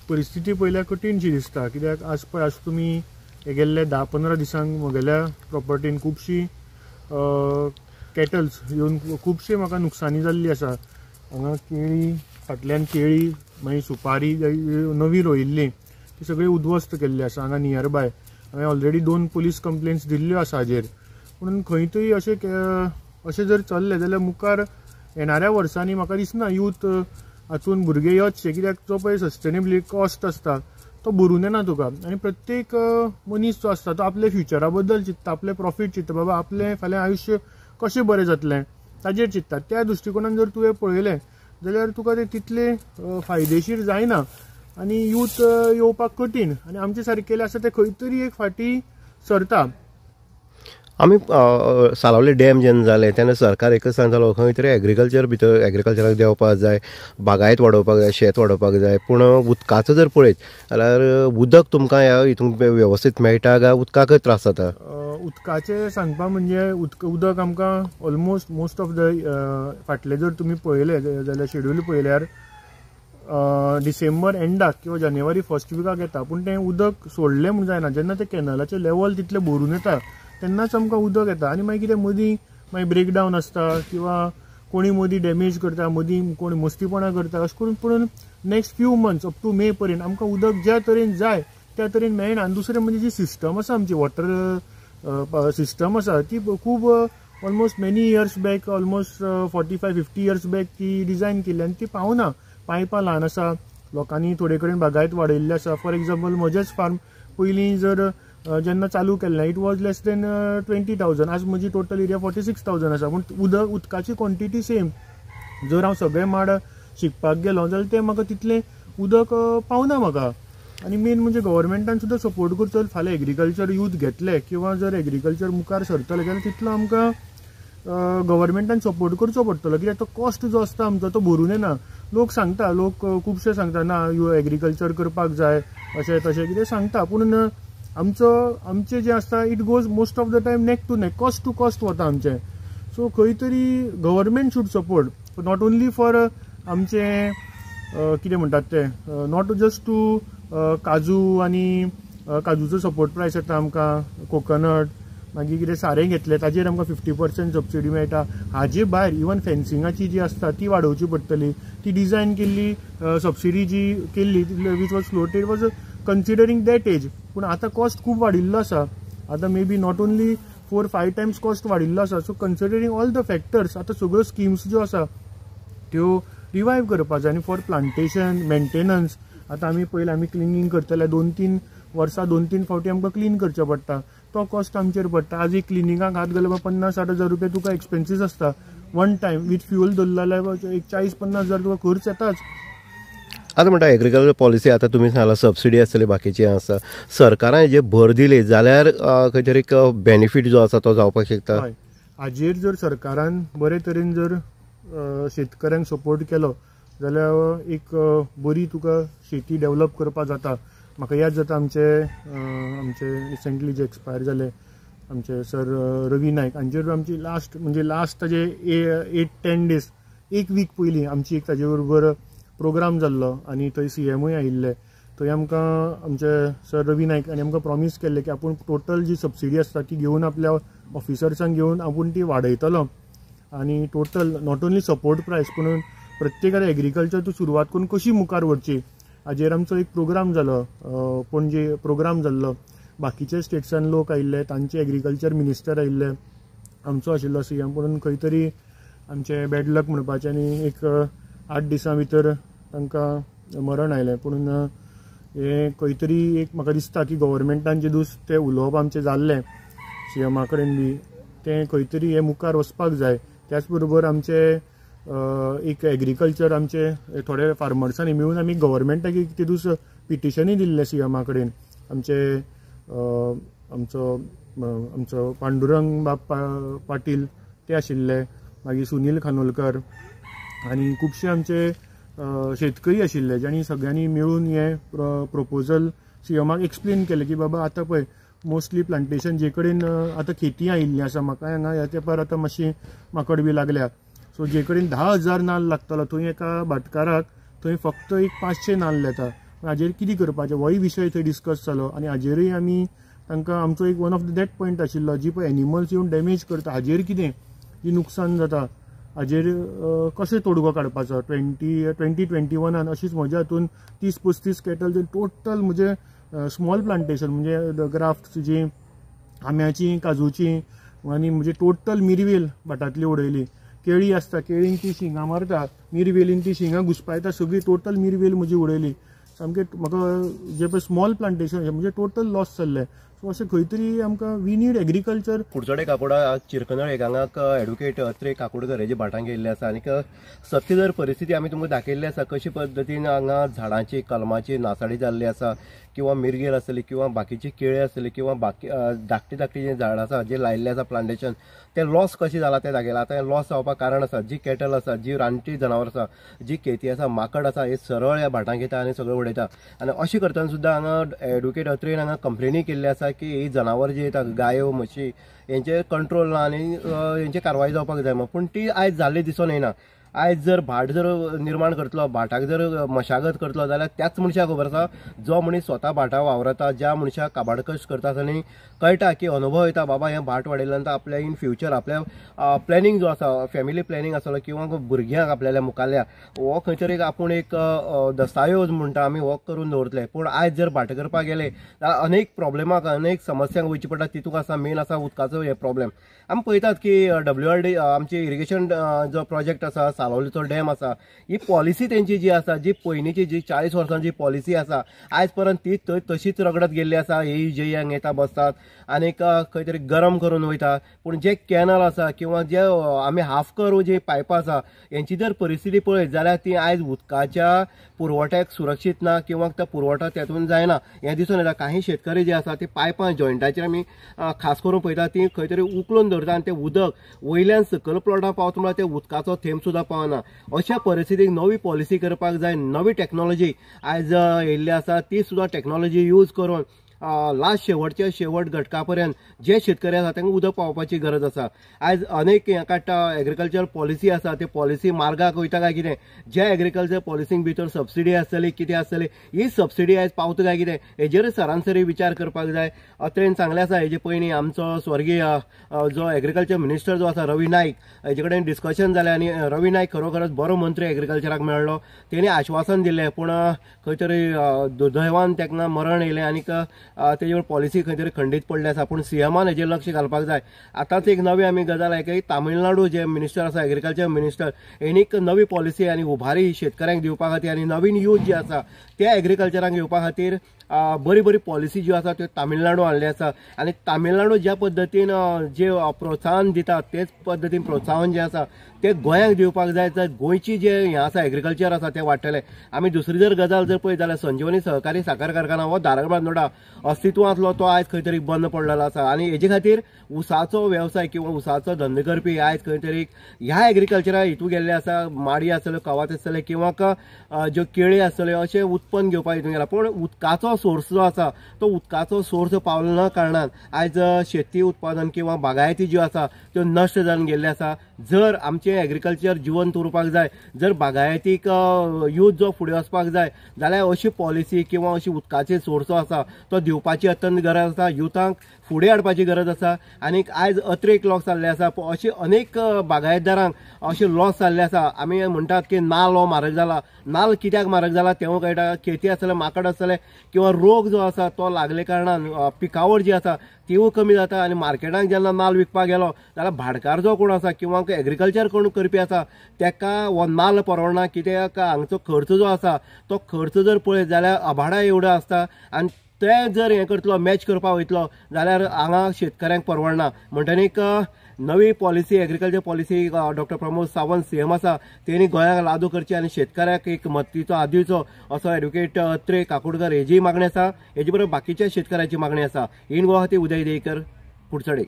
परिस्थिती पळयल्यार कठीणशी दिसता, कित्याक आज तुमी गेल्ले 10-15 दिसांक म्हगेल्या प्रॉपर्टीन खुबशी कॅटल्स येवन खुबशे म्हाका नुकसानी जाल्ली आसा। हांगा केळी, फाटल्यान केळी, मागीर सुपारी नवी रोयिल्ली ती सगळी उद्ध्वस्त केल्ली आसा हांगा नियर बाय। हांवें ऑलरेडी 2 पुलीस कंप्लेंट्स दिल्ल्यो आसा हाजेर। पूण खंय तरी अशें जर चल्लें जाल्यार मुखार येणाऱ्या वर्सांनी म्हाका दिसना यूथ हातून भुरगे येवचशे, कित्याक जो पळय सस्टेनेबिलिटी कॉस्ट आसता तो भरून येना तुका। आनी प्रत्येक मनीस जो आसता तो आपल्या फ्युचरा बद्दल चिंतता, आपले प्रॉफिट चिंतता, बाबा आपलें फाल्यां आयुश्य कशें बरें जातलें ताजेर चिंतता। त्या दृश्टिकोनान जर तुवें पळयलें जाल्यार तुका तें तितलें फायदेशीर जायना आनी यूथ येवपाक कठीण, आनी आमचे सारकेले आसा ते खंय तरी एक फाटी सरता। आमी सालावले डॅम जेन्ना जाले तेन्ना सरकार एकच सांगतालो खंय तरी एग्रीकल्चराक देंवपाक जाय, बागायत वाडोवपाक जाय, शेत वाडोवपाक जाय। पूण उदकाचो जर पळयत जाल्यार उदक तुमकां ह्या हितून वेवस्थीत मेळटा काय उदकाकय त्रास जाता? उदकाचें सांगपा म्हणजे उदक आमकां ऑलमोस्ट मोस्ट ऑफ द फाटले जर तुमी पळयले जाल्यार शेड्यूल पळयल्यार डिसेंबर एंडाक किंवा जानेवारी फर्स्ट विकाक येता। पूण तें उदक सोडलें म्हूण जायना, जेन्ना तें कॅनलाचें लेवल तितलें भरून येता तेन्नाच आमकां उदक येता। आनी मागीर कितें मदीं मागीर ब्रेकडावन आसता किंवा कोणी मदीं डॅमेज करता, मदीं कोण मस्तीपणां करता, अशें करून पूण next few months up to May पर्यंत आमकां उदक ज्या तरेन जाय त्या तरेन मेळना। आनी दुसरें म्हणजे जी सिस्टम आसा आमची वॉटर सिस्टम आसा ती खूब almost many years back, almost 45-50 years back ती डिझायन केल्ली आनी ती पावना। पायपां ल्हान आसा, लोकांनी थोडे कडेन बागायत वाडयल्ले आसा। फॉर एग्जाम्पल म्हजेच फार्म पयलीं जर जेन्ना चालू केल्लें इट वॉज लेस देन 20,000, आज म्हजी टोटल एरिया 46,000 आसा। पूण उदकाची क्वॉन्टिटी सेम। जर हांव सगळे माड शिकपाक गेलो जाल्यार तें म्हाका तितलें उदक पावना म्हाका। आनी मेन म्हणजे गव्हर्मेंटान सुद्दां सपोर्ट करचो। फाल्यां एग्रीकल्चर यूथ घेतले किंवा जर एग्रीकल्चर मुखार सरतले जाल्यार तितलो आमकां गव्हर्मेंटान सपोर्ट करचो पडटलो, कित्याक तो कॉस्ट जो आसता आमचो तो भरून येना। लोक खुबशे सांगता ना एग्रीकल्चर करपाक जाय अशें तशें कितें सांगता, पूण आमचें जें आसता it goes most of the time neck to neck, coast to coast वता आमचें। सो खंय तरी government should support, not only for आमचें कितें म्हणटात तें, नॉट जस्ट टू काजू आनी काजूचो सपोर्ट प्रायस येता आमकां, कोकोनट, मागीर कितें सारें घेतलें ताजेर आमकां 50% सबसिडी मेळटा। हाजे भायर इवन फेन्सिंगाची जी आसता ती वाडोवची पडटली। ती डिझायन केल्ली सबसिडी जी केल्ली which was floated was considering that age. पूण आतां कॉस्ट खूब वाडिल्लो आसा, आतां may be not only 4-5 times cost वाडिल्लो आसा। So considering all the factors आतां सगळ्यो स्किम्स ज्यो आसा त्यो रिवायव करपा जाय। आनी फॉर प्लांटेशन मेंटेनन्स आतां आमी पयलीं आमी क्लिनिंग करतले 2-3 वर्सां 2-3 फावटी आमकां क्लीन करचें पडटा, तो कॉस्ट आमचेर पडटा। आज एक क्लिनिंगाक हात घालपाक 50-60 हजार रुपया तुका एक्सपेन्सीस आसता वन टायम। वीथ फ्युअल धरलो जाल्यार एक 40-50 हजार तुका खर्च येताच। आतां म्हणटा एग्रीकल्चर पॉलिसी आतां तुमी सांगला सबसिडी आसतली बाकीची आसा, सरकारान हेजेर भर दिली जाल्यार खंय तरी एक बेनिफीट जो आसा तो जावपाक शकता। हाजेर जर सरकारान बरे तरेन जर शेतकऱ्यांक सपोर्ट केलो जाल्यार एक बरी तुका शेती डेव्हलप करपाक जाता। म्हाका याद जाता आमचे रिसेंटली जे एक्सपायर जाले आमचे सर रवी नायक, हांचेर आमची लास्ट ताजे 8-10 डेज, एक वीक पयलीं आमची एक ताजे बरोबर प्रोग्राम जाल्लो आनी थंय CMूय आयिल्ले। थंय आमकां आमचे सर रवी नायक आनी आमकां प्रॉमीस केल्लें की आपूण टोटल जी सबसिडी आसता ती घेवन आपल्या ऑफिसर्सांक घेवन आपूण ती वाडयतलो। आनी टोटल नॉट ओन्ली सपोर्ट प्रायस पूण प्रत्येकान एग्रीकल्चर तूं सुरवात करून कशी मुखार व्हरची हाजेर आमचो एक प्रोग्राम जालो, पणजे प्रोग्राम जाल्लो। बाकीचे स्टेट्सान लोक आयिल्ले, तांचे एग्रीकल्चर मिनिस्टर आयिल्ले, आमचो आशिल्लो CM। पूण खंय तरी आमचे बॅड लक म्हणपाचें आनी एक 8 दिसां भितर तांकां मरण आयलें। पूण हे खंय तरी एक म्हाका दिसता की गव्हर्मेंटान जे दीस तें उलोवप आमचें जाल्लें CMा कडेन बी तें खंय तरी हे मुखार वचपाक जाय। त्याच बरोबर आमचे एक एग्रीकल्चर आमचे थोडे फार्मर्सांनी मेळून आमी गव्हर्मेंटाक एक ते दीस पिटिशनूय दिल्लें CMा कडेन। आमचो पांडुरंग बाब पाटील ते आशिल्ले, मागीर सुनील खानोलकर आनी खुबशे आमचे शेतकरी आशिल्ले, जांणी सगळ्यांनी मेळून हे प्रोपोजल CMाक एक्सप्लेन केलें की बाबा आतां पळय मोस्टली प्लांटेशन जे कडेन आतां खेती आयिल्ली आसा, म्हाका हांगा ह्या तेंपार आतां मातशी माकड बी लागल्या, सो जे कडेन 10,000 नाल्ल लागतलो थंय एका भाटकाराक थंय फक्त एक 500 नाल्ल येता। हाजेर कितें करपाचें होय विशय थंय डिस्कस जालो आनी हाजेरूय आमी तांकां आमचो एक one of the that point आशिल्लो जी पळय एनिमल्स येवन डॅमेज करता हाजेर कितें जी नुकसान जाता हाजेर कशें तोडगो काडपाचो 2021 अशीच म्हज्या हातून 30-35 कॅटल टोटल म्हणजे स्मॉल प्लांटेशन म्हणजे ग्राफ्ट जी आंब्याची काजूची आनी म्हणजे टोटल मिरवेल भाटांतली उडयली केळी आसता केळींक ती शिंगां मारता मिरवेलीन ती शिंगां घुसपायता सगळी टोटल मिरवेल म्हजी उडयली सामकें म्हाका जे पळय स्मॉल प्लांटेशन म्हणजे टोटल लॉस जाल्लें सो अशें खंय तरी आमकां we need agriculture. Kudchade Kakoda चिरकनळ एकांगाक एडवोकेट अत्रे काकोडकर हेजे भाटांक गेल्ले आसा आनी सत्य जर परिस्थिती आमी तुमकां दाखयल्ली आसा कशे पद्दतीन हांगा झाडांची कलमाची नासाडी जाल्ली आसा किंवा मिरगेल आसतली किंवा बाकीची केळी आसतली किंवा बाकी धाकटी जे झाड आसा जे लायिल्ले आसा प्लांटेशन ते लॉस कशें जाला ते दाखयलां. आतां लॉस जावपाक कारण आसा जी कॅटल आसा जी रानटी जनावर आसा जी केती आसा माकड आसा हे सरळ ह्या भाटांक येता आनी सगळें उडयता आनी अशें करतना सुद्दां हांगा एडवोकेट अत्रेन हांगा कंप्लेनी केल्ली आसा की ही जनावर जी येता गायो म्हशी हेंचे कंट्रोल ना आनी हेंची कारवाय जावपाक जाय पूण ती आयज जाल्ली दिसून येना. आयज जर भाट जर निर्माण करतलो भाटाक जर मशागत करतलो जाल्यार त्याच मनशाक खबर आसा जो मनीस स्वता भाटा वावरता ज्या मनशाक काबाडकश करता आनी कळटा की अनुभव येता बाबा हें भाट वाडयल्यानंतर आपल्या इन फ्युचर आपल्या प्लॅनिंग जो आसा फॅमिली प्लॅनिंग आसलो किंवा भुरग्यांक आपल्याल्या मुखाल्या हो खंय तरी आपूण एक दस्तावेज म्हणटा आमी हो करून दवरतले पूण आयज जर भाट करपाक गेले जाल्यार अनेक प्रॉब्लेमाक अनेक समस्यांक वयची पडटा तितूंत आसा मेन आसा उदकाचो हे प्रॉब्लेम. आमी पळयतात की WRD आमची इरिगेशन जो प्रोजेक्ट आसा सालवलीचो डॅम आसा ही पॉलिसी तेंची जी आसा जी पयलींची जी 40 वर्सांची पॉलिसी आसा आयज पर्यंत ती तशीच रगडत गेल्ली आसा. ही जे हांगा येता बसतात आनीक खंय तरी गरम करून वयता पूण जे कॅनल आसा किंवा जे आमी हाफ करू जी पायपां आसा हेंची जर परिस्थिती पळयत जाल्यार ती आयज उदकाच्या पुरवठ्याक सुरक्षीत ना किंवा तो पुरवठो तेतून जायना हें दिसून येता. काही शेतकरी जे आसा ते पायपां जॉयंटाचेर आमी खास करून पळयता ती खंय तरी उखलून दवरता आनी तें उदक वयल्यान सकयल प्लॉटां पावता म्हळ्यार ते उदकाचो थेंब सुद्दां पावना. अशा परिस्थितीक नवी पॉलिसी करपाक जाय नवी टॅक्नॉलॉजी आयज येयल्ली आसा ती सुद्दां टॅक्नॉलॉजी यूज करून लास्ट शेवटच्या शेवट घटका पर्यंत जे शेतकरी आसा तांकां उदक पावपाची गरज आसा. आयज अनेक हें काडटा एग्रीकल्चर पॉलिसी आसा ते पॉलिसी मार्गाक वयता काय कितें जे एग्रीकल्चर पॉलिसींक भितर सबसिडी आसतली कितें आसतली ही सबसिडी आयज पावता काय कितें हेजेर सरासरी विचार करपाक जाय. अत्रेन सांगलें आसा हेजे पयलीं आमचो स्वर्गीय जो एग्रीकल्चर मिनिस्टर जो आसा रवी नायक हेजे कडेन डिस्कशन जालें आनी रवी नायक खरोखरच बरो मंत्री एग्रीकल्चराक मेळ्ळो. तेणी आश्वासन दिलें पूण खंय तरी दुर्दैवान ताका मरण येयलें आनीक तेजेवर पॉलिसी खंय तरी खंडीत पडली आसा पूण सीएमान हेजेर लक्ष घालपाक जाय. आतांच एक नवी आमी गजाल आयकली तामिळनाडू जे मिनिस्टर आसा एग्रीकल्चर मिनिस्टर हेणी नवी पॉलिसी आनी उभारी शेतकऱ्यांक दिवपा खातीर आनी नवीन यूथ जे आसा त्या एग्रीकल्चराक येवपा खातीर बरी बरी पॉलिसी ज्यो आसा त्यो तामिळनाडू हाडली आसा आनी तामिळनाडू ज्या पद्दतीन जे प्रोत्साहन दिता तेच पद्दतीन प्रोत्साहन जे आसा ते गोंयांक दिवपाक जाय तर गोंयची जे हें आसा एग्रीकल्चर आसा ते वाडटले. आमी दुसरी जर गजाल जर पळयत जाल्यार संजीवनी सहकारी साखर कारखाना हो धारगबांदोडा अस्तित्वांतलो तो आयज खंय तरी बंद पडलेलो आसा आनी हेजे खातीर उसाचो वेवसाय किंवा उसाचो धंदो करपी आयज खंय तरी ह्या एग्रीकल्चरा हितून गेल्ले आसा माडी आसतल्यो कवाथ आसतले किंवा ज्यो केळी आसतल्यो अशें उत्पन्न घेवपाक हितून गेला पूण उदकाचो सोर्स जो आसा तो उदकाचो सोर्स पावलो ना कारणान आयज शेती उत्पादन किंवा बागायती ज्यो आसा त्यो नश्ट जावन गेल्ले आसा. जर आमचें एग्रीकल्चर जिवंत उरपाक जाय जर बागायतीक यूथ जो फुडें वचपाक जाय जाल्यार अशी पॉलिसी किंवा अशी उदकाचे सोर्स आसा तो दिवपाची अत्यंत गरज आसा. युथांक फुडें हाडपाची गरज आसा आनीक आयज अत्रेक लॉस जाल्ले आसा अशे अनेक बागायतदारांक अशे लॉस जाल्ले आसा. आमी म्हणटात की नाल्ल हो म्हारग जाला नाल्ल कित्याक म्हारग जाला तेवूय कळटा केती आसतले माकड आसतले किंवा रोग जो आसा तो लागले कारणान पिकावळ जी आसा तीवूय कमी जाता आनी मार्केटांत जेन्ना नाल्ल विकपाक गेलो जाल्यार भाटकार जो कोण आसा किंवा एग्रीकल्चर कोण करपी आसा तेका हो नाल्ल परवडना कित्याक हांगचो खर्च जो आसा तो खर्च जर पळयत जाल्यार आभाडा एवढो आसता आनी ते जर हें करतलो मॅच करपाक वयतलो जाल्यार हांगा शेतकऱ्यांक परवडना. म्हणटनीक नवी policy agriculture policy doctor Pramod Sawant CM आसा तेणी गोंयांक लागू करची आनी शेतकऱ्याक एक मतीचो हात दिवचो असो एडवोकेट अत्रे काकोडकर हेजी मागणी आसा. हेजे बरोबर बाकीच्या शेतकऱ्याची मागणी आसा. इन गोवा खातीर उदय देयकर कुडचडे.